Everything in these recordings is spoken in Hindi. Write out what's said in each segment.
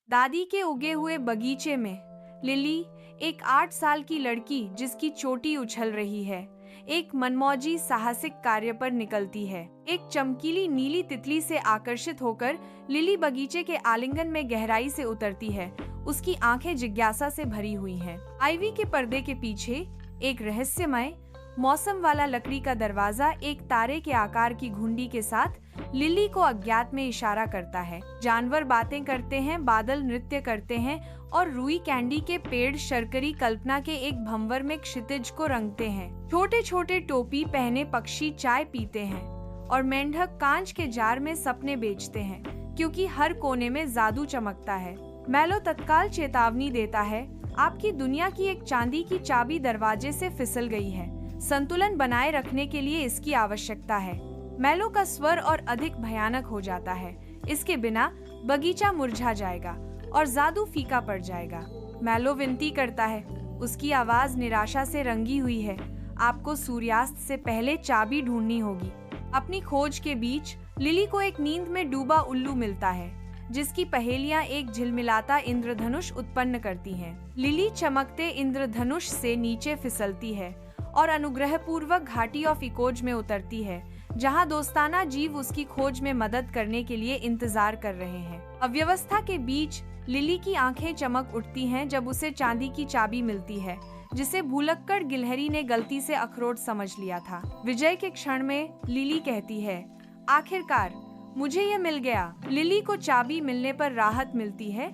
दादी के उगे हुए बगीचे में लिली, एक 8 साल की लड़की जिसकी चोटी उछल रही है, एक मनमौजी साहसिक कार्य पर निकलती है। एक चमकीली नीली तितली से आकर्षित होकर लिली बगीचे के आलिंगन में गहराई से उतरती है। उसकी आंखें जिज्ञासा से भरी हुई हैं। आइवी के पर्दे के पीछे एक रहस्यमय मौसम वाला लकड़ी का दरवाजा एक तारे के आकार की घुंडी के साथ लिली को अज्ञात में इशारा करता है। जानवर बातें करते हैं, बादल नृत्य करते हैं और रुई कैंडी के पेड़ शर्करी कल्पना के एक भंवर में क्षितिज को रंगते हैं। छोटे छोटे टोपी पहने पक्षी चाय पीते हैं और मेंढक कांच के जार में सपने बेचते हैं, क्योंकि हर कोने में जादू चमकता है। मैलो तत्काल चेतावनी देता है, आपकी दुनिया की एक चांदी की चाबी दरवाजे से फिसल गई है। संतुलन बनाए रखने के लिए इसकी आवश्यकता है। मैलो का स्वर और अधिक भयानक हो जाता है। इसके बिना बगीचा मुरझा जाएगा और जादू फीका पड़ जाएगा। मैलो विनती करता है, उसकी आवाज निराशा से रंगी हुई है। आपको सूर्यास्त से पहले चाबी ढूंढनी होगी। अपनी खोज के बीच लिली को एक नींद में डूबा उल्लू मिलता है, जिसकी पहेलियां एक झिलमिलाता इंद्रधनुष उत्पन्न करती हैं। लिली चमकते इंद्रधनुष से नीचे फिसलती है और अनुग्रहपूर्वक घाटी ऑफ इकोज में उतरती है, जहां दोस्ताना जीव उसकी खोज में मदद करने के लिए इंतजार कर रहे हैं। अव्यवस्था के बीच लिली की आंखें चमक उठती हैं जब उसे चांदी की चाबी मिलती है, जिसे भुलक्कड़ गिलहरी ने गलती से अखरोट समझ लिया था। विजय के क्षण में लिली कहती है, आखिरकार मुझे ये मिल गया। लिली को चाबी मिलने पर राहत मिलती है।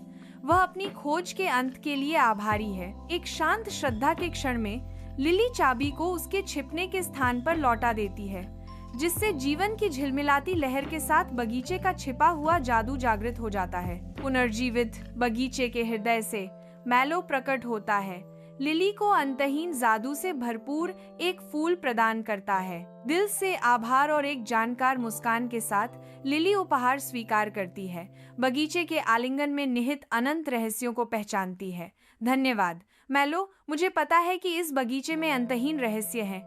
वह अपनी खोज के अंत के लिए आभारी है। एक शांत श्रद्धा के क्षण में लिली चाबी को उसके छिपने के स्थान पर लौटा देती है, जिससे जीवन की झिलमिलाती लहर के साथ बगीचे का छिपा हुआ जादू जागृत हो जाता है। पुनर्जीवित बगीचे के हृदय से मैलो प्रकट होता है। लिली को अंतहीन जादू से भरपूर एक फूल प्रदान करता है। दिल से आभार और एक जानकार मुस्कान के साथ लिली उपहार स्वीकार करती है। बगीचे के आलिंगन में निहित अनंत रहस्यों को पहचानती है। धन्यवाद मैलो, मुझे पता है कि इस बगीचे में अंतहीन रहस्य हैं।